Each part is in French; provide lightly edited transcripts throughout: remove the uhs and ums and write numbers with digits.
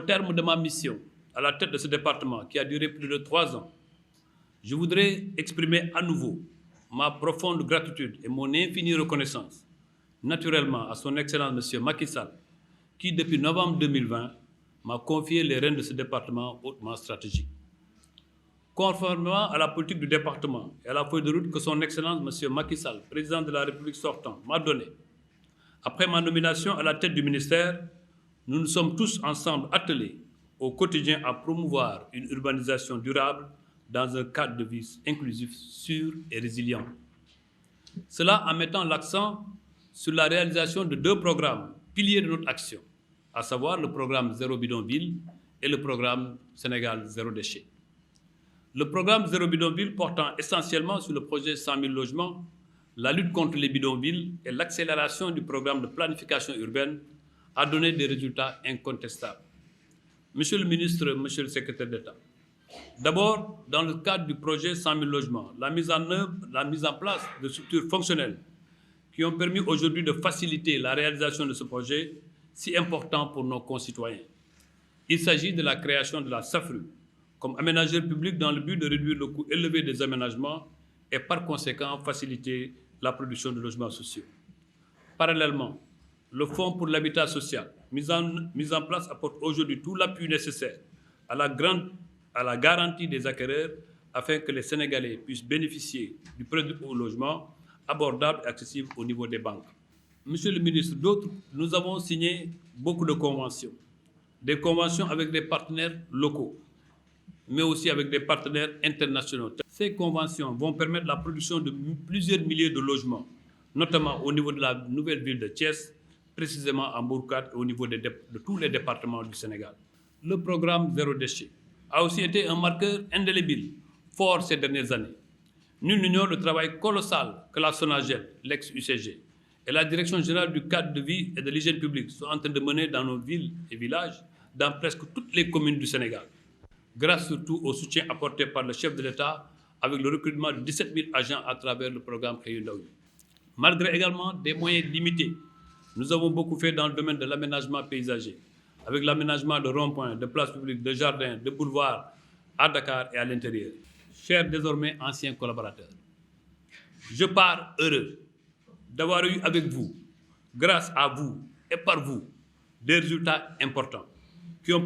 terme de ma mission à la tête de ce département qui a duré plus de 3 ans, je voudrais exprimer à nouveau ma profonde gratitude et mon infinie reconnaissance, naturellement à son Excellence M. Macky Sall, qui depuis novembre 2020 m'a confié les rênes de ce département hautement stratégique. Conformément à la politique du département et à la feuille de route que son Excellence M. Macky Sall, président de la République sortant, m'a donnée, après ma nomination à la tête du ministère, nous nous sommes tous ensemble attelés au quotidien à promouvoir une urbanisation durable dans un cadre de vie inclusif, sûr et résilient. Cela en mettant l'accent sur la réalisation de 2 programmes piliers de notre action, à savoir le programme Zéro Bidonville et le programme Sénégal Zéro Déchet. Le programme Zéro Bidonville portant essentiellement sur le projet 100 000 logements, la lutte contre les bidonvilles et l'accélération du programme de planification urbaine a donné des résultats incontestables. Monsieur le ministre, monsieur le secrétaire d'État, d'abord, dans le cadre du projet 100 000 logements, la mise en place de structures fonctionnelles qui ont permis aujourd'hui de faciliter la réalisation de ce projet si important pour nos concitoyens. Il s'agit de la création de la SAFRU comme aménageur public dans le but de réduire le coût élevé des aménagements et par conséquent faciliter la production de logements sociaux. Parallèlement, le Fonds pour l'habitat social, mis en place, apporte aujourd'hui tout l'appui nécessaire à la garantie des acquéreurs afin que les Sénégalais puissent bénéficier du prêt au logement abordable et accessible au niveau des banques. Monsieur le ministre, nous avons signé beaucoup de conventions, des conventions avec des partenaires locaux, mais aussi avec des partenaires internationaux. Ces conventions vont permettre la production de plusieurs milliers de logements, notamment au niveau de la nouvelle ville de Thiès, précisément en Bourkat et au niveau de tous les départements du Sénégal. Le programme Zéro Déchet a aussi été un marqueur indélébile, fort ces dernières années. Nul n'ignore le travail colossal que la SONAGED, l'ex-UCG, et la Direction générale du cadre de vie et de l'hygiène publique sont en train de mener dans nos villes et villages, dans presque toutes les communes du Sénégal, grâce surtout au soutien apporté par le chef de l'État avec le recrutement de 17 000 agents à travers le programme Xëyu Ndaw ñi. Malgré également des moyens limités, nous avons beaucoup fait dans le domaine de l'aménagement paysager, avec l'aménagement de ronds-points, de places publiques, de jardins, de boulevards à Dakar et à l'intérieur. Chers désormais anciens collaborateurs, je pars heureux d'avoir eu avec vous, grâce à vous et par vous, des résultats importants qui ont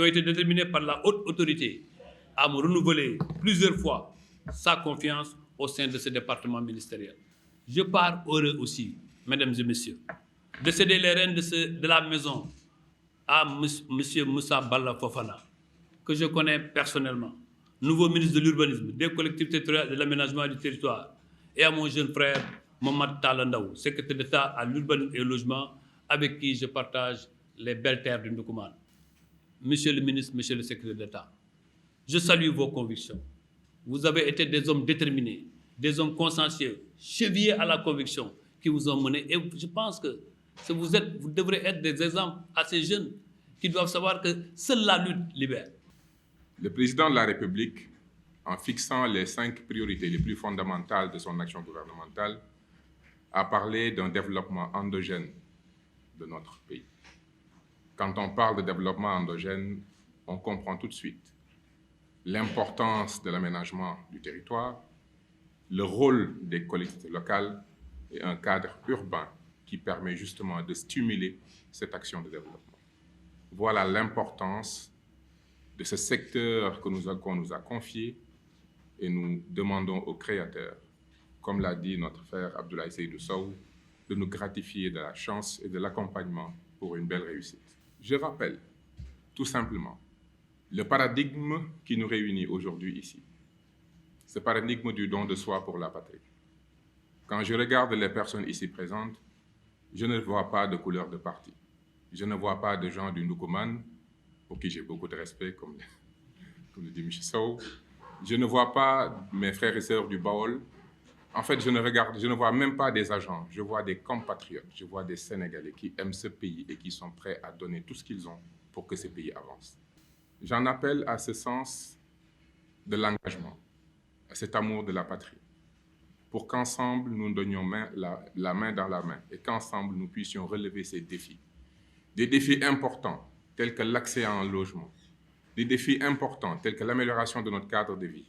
été déterminés par la haute autorité à me renouveler plusieurs fois sa confiance au sein de ce département ministériel. Je pars heureux aussi, mesdames et messieurs, de céder les rênes de la maison à M. Moussa Balla Fofana, que je connais personnellement, nouveau ministre de l'Urbanisme, des collectivités territoriales et de l'aménagement du territoire, et à mon jeune frère, Mohamed Talla Ndaw, secrétaire d'État à l'urbanisme et au logement, avec qui je partage les belles terres du Ndoukoumane. Monsieur le ministre, monsieur le secrétaire d'État, je salue vos convictions. Vous avez été des hommes déterminés, des hommes consciencieux, chevillés à la conviction qui vous ont mené. Et je pense que vous devrez être des exemples à ces jeunes qui doivent savoir que seule la lutte libère. Le président de la République, en fixant les 5 priorités les plus fondamentales de son action gouvernementale, a parlé d'un développement endogène de notre pays. Quand on parle de développement endogène, on comprend tout de suite l'importance de l'aménagement du territoire, le rôle des collectivités locales et un cadre urbain qui permet justement de stimuler cette action de développement. Voilà l'importance de ce secteur qu'on nous a confié et nous demandons aux créateurs, comme l'a dit notre frère Abdoulaye Seydou Sow, de nous gratifier de la chance et de l'accompagnement pour une belle réussite. Je rappelle tout simplement le paradigme qui nous réunit aujourd'hui ici, ce paradigme du don de soi pour la patrie. Quand je regarde les personnes ici présentes, je ne vois pas de couleur de parti. Je ne vois pas de gens du Ndoukoumane, pour qui j'ai beaucoup de respect, comme le dit M. Sow. Je ne vois pas mes frères et sœurs du Baol. En fait, je ne vois même pas des agents. Je vois des compatriotes, je vois des Sénégalais qui aiment ce pays et qui sont prêts à donner tout ce qu'ils ont pour que ce pays avance. J'en appelle à ce sens de l'engagement, à cet amour de la patrie, pour qu'ensemble nous donnions la main dans la main et qu'ensemble nous puissions relever ces défis. Des défis importants tels que l'accès à un logement, des défis importants tels que l'amélioration de notre cadre de vie,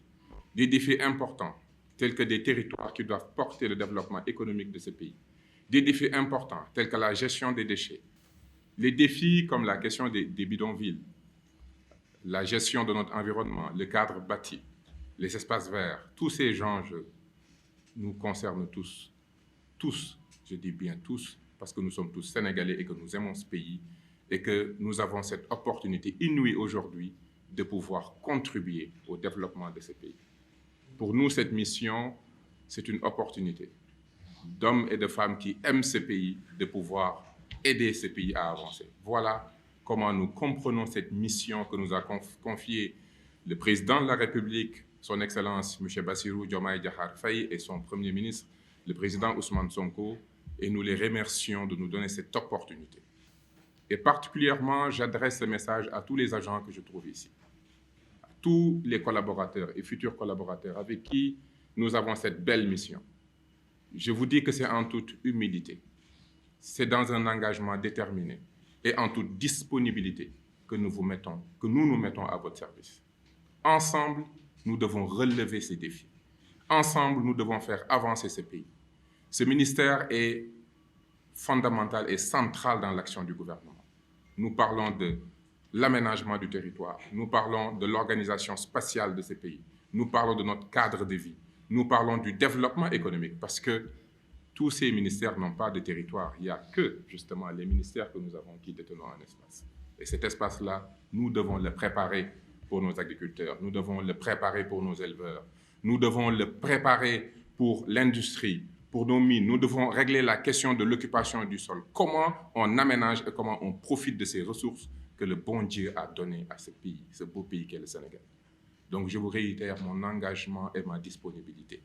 des défis importants tels que des territoires qui doivent porter le développement économique de ce pays, des défis importants tels que la gestion des déchets, les défis comme la question des bidonvilles, la gestion de notre environnement, le cadre bâti, les espaces verts, tous ces enjeux nous concernent tous. Tous, je dis bien tous, parce que nous sommes tous Sénégalais et que nous aimons ce pays et que nous avons cette opportunité inouïe aujourd'hui de pouvoir contribuer au développement de ce pays. Pour nous, cette mission, c'est une opportunité d'hommes et de femmes qui aiment ce pays, de pouvoir aider ce pays à avancer. Voilà comment nous comprenons cette mission que nous a confiée le président de la République, son Excellence M. Bassirou Diomaye Diakhar Faye et son Premier ministre, le président Ousmane Sonko, et nous les remercions de nous donner cette opportunité. Et particulièrement, j'adresse ce message à tous les agents que je trouve ici, à tous les collaborateurs et futurs collaborateurs avec qui nous avons cette belle mission. Je vous dis que c'est en toute humilité, c'est dans un engagement déterminé et en toute disponibilité que nous nous mettons à votre service. Ensemble, nous devons relever ces défis. Ensemble, nous devons faire avancer ce pays. Ce ministère est fondamental et central dans l'action du gouvernement. Nous parlons de l'aménagement du territoire, nous parlons de l'organisation spatiale de ce pays, nous parlons de notre cadre de vie, nous parlons du développement économique, parce que tous ces ministères n'ont pas de territoire. Il n'y a que, justement, les ministères que nous avons qui détenons un espace. Et cet espace-là, nous devons le préparer pour nos agriculteurs, nous devons le préparer pour nos éleveurs, nous devons le préparer pour l'industrie, pour nos mines. Nous devons régler la question de l'occupation du sol. Comment on aménage et comment on profite de ces ressources que le bon Dieu a données à ce pays, ce beau pays qu'est le Sénégal. Donc je vous réitère mon engagement et ma disponibilité.